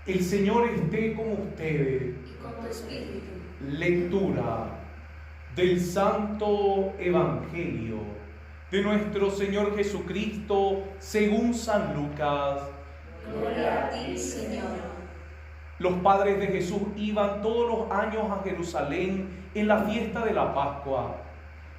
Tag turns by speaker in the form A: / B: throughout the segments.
A: El Señor esté con ustedes.
B: Y con tu espíritu.
A: Lectura del Santo Evangelio de nuestro Señor Jesucristo según San Lucas.
B: Gloria a ti, Señor.
A: Los padres de Jesús iban todos los años a Jerusalén en la fiesta de la Pascua.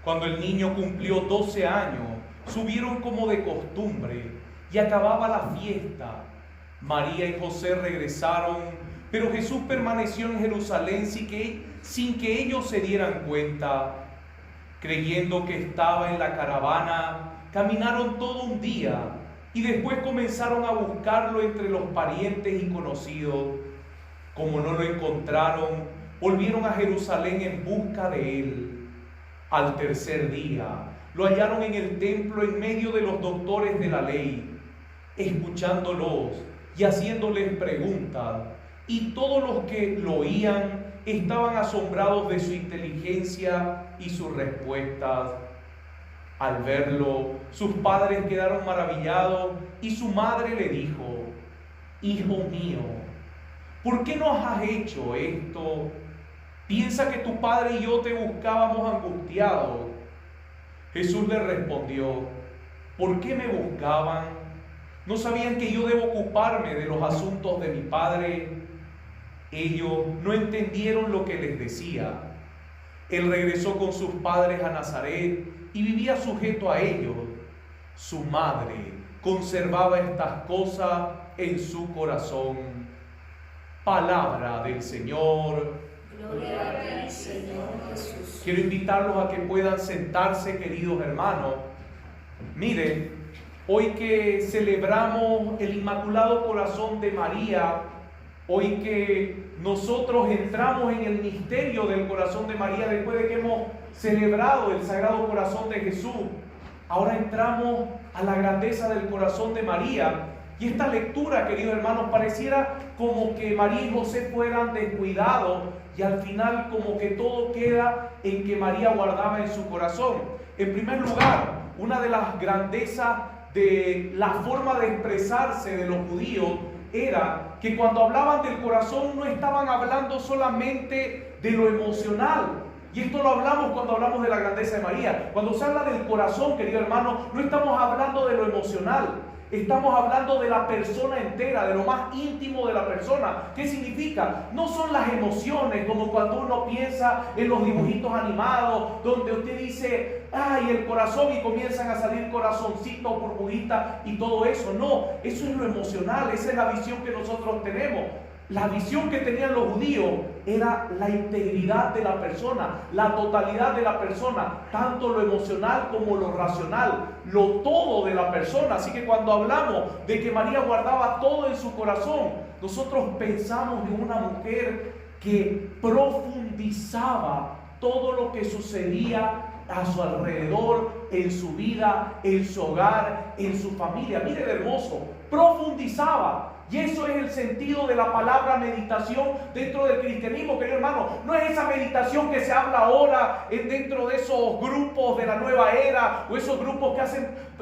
A: Cuando el niño cumplió 12 años, subieron como de costumbre y acababa la fiesta. María y José regresaron, pero Jesús permaneció en Jerusalén sin que ellos se dieran cuenta. Creyendo que estaba en la caravana, caminaron todo un día y después comenzaron a buscarlo entre los parientes y conocidos. Como no lo encontraron, volvieron a Jerusalén en busca de él. Al tercer día, lo hallaron en el templo en medio de los doctores de la ley, escuchándolos y haciéndoles preguntas, y todos los que lo oían estaban asombrados de su inteligencia y sus respuestas. Al verlo, sus padres quedaron maravillados y su madre le dijo: Hijo mío, ¿por qué nos has hecho esto? Piensa que tu padre y yo te buscábamos angustiados. Jesús le respondió: ¿por qué me buscaban? ¿No sabían que yo debo ocuparme de los asuntos de mi Padre? Ellos no entendieron lo que les decía. Él regresó con sus padres a Nazaret y vivía sujeto a ellos. Su madre conservaba estas cosas en su corazón. Palabra del Señor.
B: Gloria a ti, Señor Jesús.
A: Quiero invitarlos a que puedan sentarse, queridos hermanos. Miren, hoy que celebramos el Inmaculado Corazón de María, hoy que nosotros entramos en el misterio del Corazón de María después de que hemos celebrado el Sagrado Corazón de Jesús, ahora entramos a la grandeza del Corazón de María. Y esta lectura, queridos hermanos, pareciera como que María y José fueran descuidados y al final como que todo queda en que María guardaba en su corazón. En primer lugar, una de las grandezas de la forma de expresarse de los judíos era que cuando hablaban del corazón no estaban hablando solamente de lo emocional. Y esto lo hablamos cuando hablamos de la grandeza de María. Cuando se habla del corazón, querido hermano, no estamos hablando de lo emocional. Estamos hablando de la persona entera, de lo más íntimo de la persona. ¿Qué significa? No son las emociones como cuando uno piensa en los dibujitos animados, donde usted dice, ¡ay, el corazón! Y comienzan a salir corazoncitos, burbujitas y todo eso. No, eso es lo emocional, esa es la visión que nosotros tenemos. La visión que tenían los judíos era la integridad de la persona, la totalidad de la persona, tanto lo emocional como lo racional, lo todo de la persona. Así que cuando hablamos de que María guardaba todo en su corazón, nosotros pensamos en una mujer que profundizaba todo lo que sucedía a su alrededor, en su vida, en su hogar, en su familia. Miren, hermoso, profundizaba. Y eso es el sentido de la palabra meditación dentro del cristianismo, querido hermano. No es esa meditación que se habla ahora dentro de esos grupos de la nueva era, o esos grupos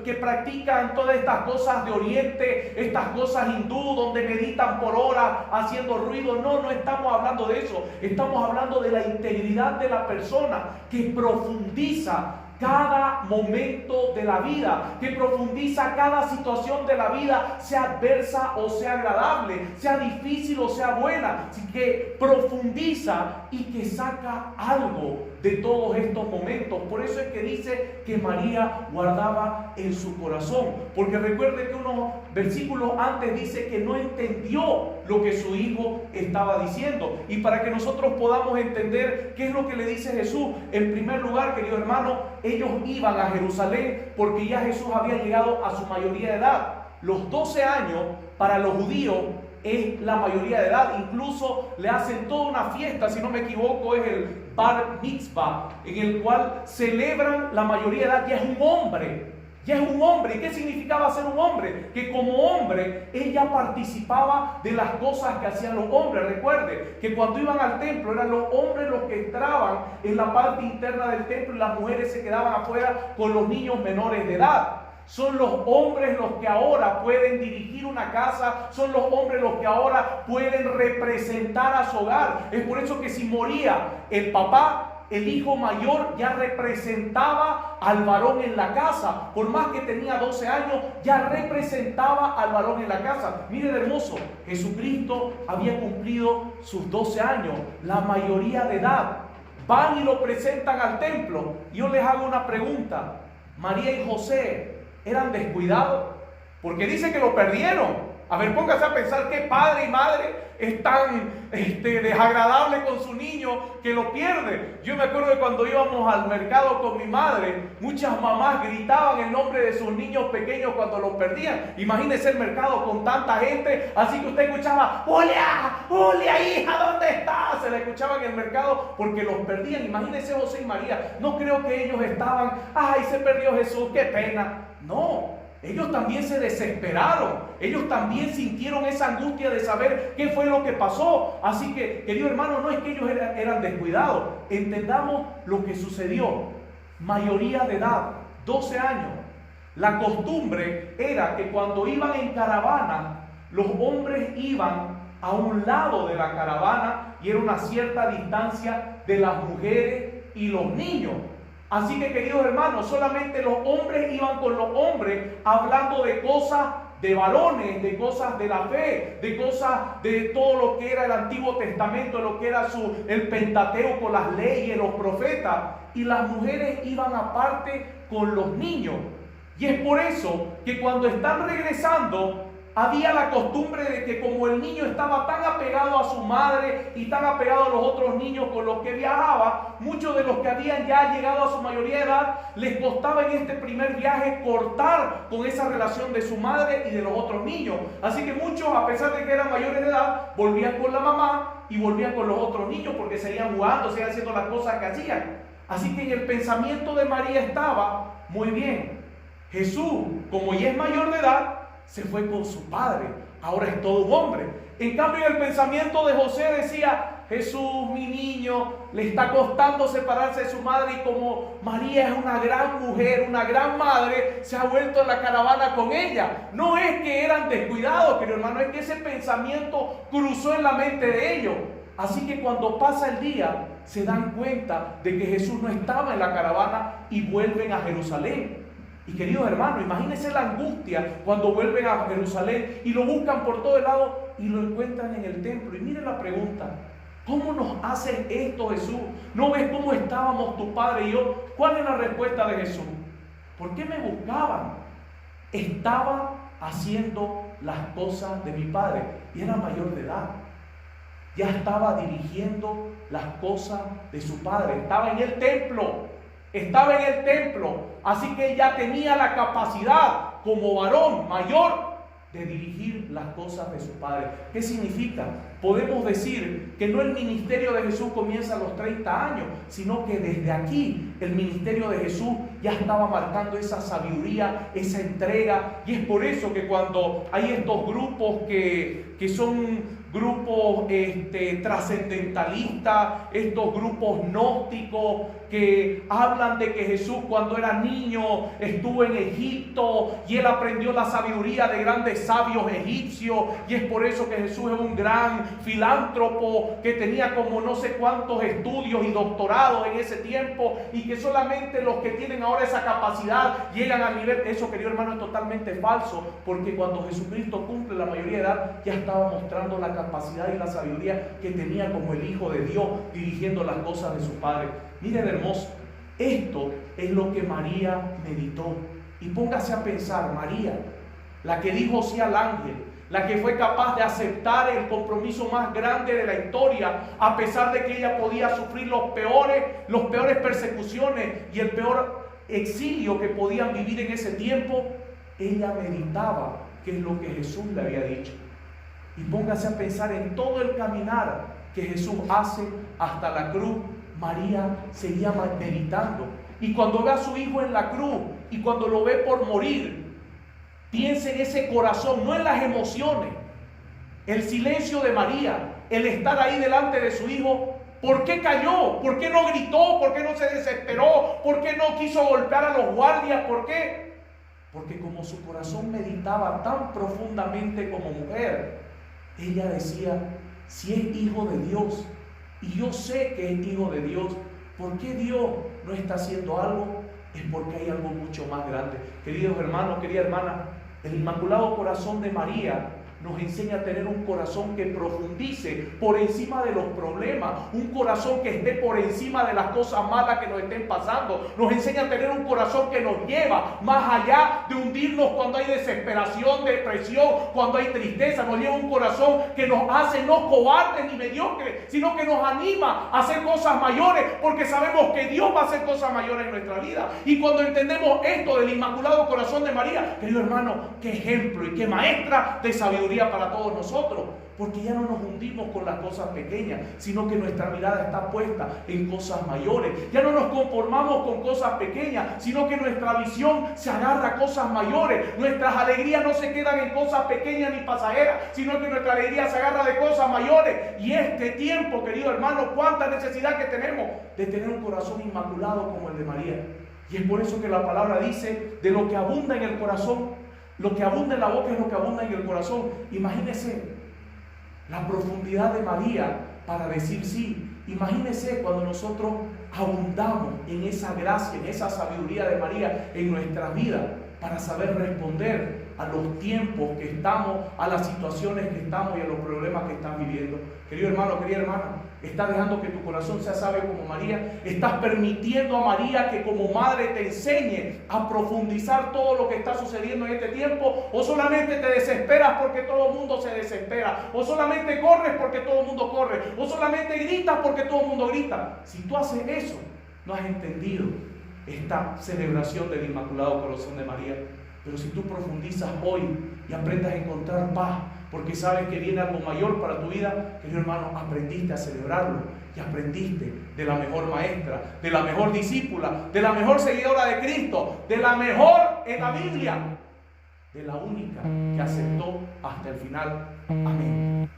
A: que practican todas estas cosas de Oriente, estas cosas hindú, donde meditan por horas haciendo ruido. No estamos hablando de eso. Estamos hablando de la integridad de la persona que profundiza cada momento de la vida, que profundiza cada situación de la vida, sea adversa o sea agradable, sea difícil o sea buena, que profundiza y que saca algo de todos estos momentos. Por eso es que dice que María guardaba en su corazón, porque recuerde que unos versículos antes dice que no entendió lo que su hijo estaba diciendo. Y para que nosotros podamos entender qué es lo que le dice Jesús, en primer lugar, querido hermano, ellos iban a Jerusalén porque ya Jesús había llegado a su mayoría de edad. Los 12 años para los judíos es la mayoría de edad. Incluso le hacen toda una fiesta, si no me equivoco es el Bar Mitzvah, en el cual celebran la mayoría de edad. Ya es un hombre. Ya es un hombre. ¿Y qué significaba ser un hombre? Que como hombre, ella participaba de las cosas que hacían los hombres. Recuerde que cuando iban al templo, eran los hombres los que entraban en la parte interna del templo y las mujeres se quedaban afuera con los niños menores de edad. Son los hombres los que ahora pueden dirigir una casa, son los hombres los que ahora pueden representar a su hogar. Es por eso que si moría el papá, el hijo mayor ya representaba al varón en la casa. Por más que tenía 12 años, ya representaba al varón en la casa. Miren, hermoso, Jesucristo había cumplido sus 12 años, la mayoría de edad. Van y lo presentan al templo. Yo les hago una pregunta. María y José, ¿eran descuidados? Porque dice que lo perdieron. A ver, póngase a pensar qué padre y madre es tan desagradable con su niño que lo pierde. Yo me acuerdo de cuando íbamos al mercado con mi madre, muchas mamás gritaban el nombre de sus niños pequeños cuando los perdían. Imagínese el mercado con tanta gente, así que usted escuchaba: Julia, Julia, hija, ¿dónde estás? Se la escuchaba en el mercado porque los perdían. Imagínese José y María. No creo que ellos estaban: ay, se perdió Jesús, qué pena. No. Ellos también se desesperaron, ellos también sintieron esa angustia de saber qué fue lo que pasó. Así que, querido hermano, no es que ellos eran descuidados. Entendamos lo que sucedió. Mayoría de edad, 12 años. La costumbre era que cuando iban en caravana, los hombres iban a un lado de la caravana y era una cierta distancia de las mujeres y los niños. Así que, queridos hermanos, solamente los hombres iban con los hombres hablando de cosas de varones, de cosas de la fe, de cosas de todo lo que era el Antiguo Testamento, lo que era el Pentateuco, las leyes, los profetas. Y las mujeres iban aparte con los niños. Y es por eso que cuando están regresando, había la costumbre de que como el niño estaba tan apegado a su madre y tan apegado a los otros niños con los que viajaba, muchos de los que habían ya llegado a su mayoría de edad, les costaba en este primer viaje cortar con esa relación de su madre y de los otros niños. Así que muchos, a pesar de que eran mayores de edad, volvían con la mamá y volvían con los otros niños porque seguían jugando, seguían haciendo las cosas que hacían. Así que en el pensamiento de María estaba: muy bien, Jesús, como ya es mayor de edad, se fue con su padre, ahora es todo un hombre. En cambio, en el pensamiento de José decía: Jesús, mi niño, le está costando separarse de su madre, y como María es una gran mujer, una gran madre, se ha vuelto en la caravana con ella. No es que eran descuidados, querido hermano, es que ese pensamiento cruzó en la mente de ellos. Así que cuando pasa el día, se dan cuenta de que Jesús no estaba en la caravana y vuelven a Jerusalén. Y, queridos hermanos, imagínense la angustia cuando vuelven a Jerusalén y lo buscan por todo el lado y lo encuentran en el templo. Y miren la pregunta: ¿cómo nos haces esto, Jesús? ¿No ves cómo estábamos tu padre y yo? ¿Cuál es la respuesta de Jesús? ¿Por qué me buscaban? Estaba haciendo las cosas de mi padre y era mayor de edad. Ya estaba dirigiendo las cosas de su padre. Estaba en el templo. Estaba en el templo, así que ya tenía la capacidad como varón mayor de dirigir las cosas de su padre. ¿Qué significa? Podemos decir que no el ministerio de Jesús comienza a los 30 años, sino que desde aquí el ministerio de Jesús ya estaba marcando esa sabiduría, esa entrega. Y es por eso que cuando hay estos grupos que son grupos trascendentalistas, estos grupos gnósticos que hablan de que Jesús cuando era niño estuvo en Egipto y él aprendió la sabiduría de grandes sabios egipcios, y es por eso que Jesús es un gran filántropo que tenía como no sé cuántos estudios y doctorados en ese tiempo, y que solamente los que tienen ahora esa capacidad llegan al nivel. Eso, querido hermano, es totalmente falso, porque cuando Jesucristo cumple la mayoría de edad ya estaba mostrando la capacidad y la sabiduría que tenía como el Hijo de Dios dirigiendo las cosas de su Padre. Miren, hermoso, esto es lo que María meditó. Y póngase a pensar: María, la que dijo sí al ángel, la que fue capaz de aceptar el compromiso más grande de la historia, a pesar de que ella podía sufrir los peores persecuciones y el peor exilio que podían vivir en ese tiempo, ella meditaba qué es lo que Jesús le había dicho. Y póngase a pensar en todo el caminar que Jesús hace hasta la cruz. María seguía meditando. Y cuando ve a su hijo en la cruz y cuando lo ve por morir, piense en ese corazón, no en las emociones. El silencio de María, el estar ahí delante de su hijo. ¿Por qué cayó? ¿Por qué no gritó? ¿Por qué no se desesperó? ¿Por qué no quiso golpear a los guardias? ¿Por qué? porque como su corazón meditaba tan profundamente como mujer, ella decía, si es hijo de Dios, y yo sé que es hijo de Dios, ¿por qué Dios no está haciendo algo? Es porque hay algo mucho más grande. Queridos hermanos, querida hermana, el Inmaculado Corazón de María nos enseña a tener un corazón que profundice por encima de los problemas, un corazón que esté por encima de las cosas malas que nos estén pasando. Nos enseña a tener un corazón que nos lleva más allá de hundirnos cuando hay desesperación, depresión, cuando hay tristeza. Nos lleva un corazón que nos hace no cobardes ni mediocres, sino que nos anima a hacer cosas mayores, porque sabemos que Dios va a hacer cosas mayores en nuestra vida. Y cuando entendemos esto del Inmaculado Corazón de María, querido hermano, qué ejemplo y qué maestra de sabiduría para todos nosotros, porque ya no nos hundimos con las cosas pequeñas, sino que nuestra mirada está puesta en cosas mayores. Ya no nos conformamos con cosas pequeñas, sino que nuestra visión se agarra a cosas mayores. Nuestras alegrías no se quedan en cosas pequeñas ni pasajeras, sino que nuestra alegría se agarra de cosas mayores. Y este tiempo, querido hermano, cuánta necesidad que tenemos de tener un corazón inmaculado como el de María. Y es por eso que la palabra dice, de lo que abunda en el corazón, lo que abunda en la boca es lo que abunda en el corazón. Imagínese la profundidad de María para decir sí. Imagínese cuando nosotros abundamos en esa gracia, en esa sabiduría de María en nuestra vida, para saber responder a los tiempos que estamos, a las situaciones que estamos y a los problemas que están viviendo. Querido hermano, querida hermana, ¿estás dejando que tu corazón sea sabio como María? ¿Estás permitiendo a María que como madre te enseñe a profundizar todo lo que está sucediendo en este tiempo? ¿O solamente te desesperas porque todo el mundo se desespera? ¿O solamente corres porque todo el mundo corre? ¿O solamente gritas porque todo el mundo grita? Si tú haces eso, no has entendido esta celebración del Inmaculado Corazón de María. Pero si tú profundizas hoy y aprendas a encontrar paz, porque sabes que viene algo mayor para tu vida, querido hermano, aprendiste a celebrarlo y aprendiste de la mejor maestra, de la mejor discípula, de la mejor seguidora de Cristo, de la mejor en la Biblia, de la única que aceptó hasta el final. Amén.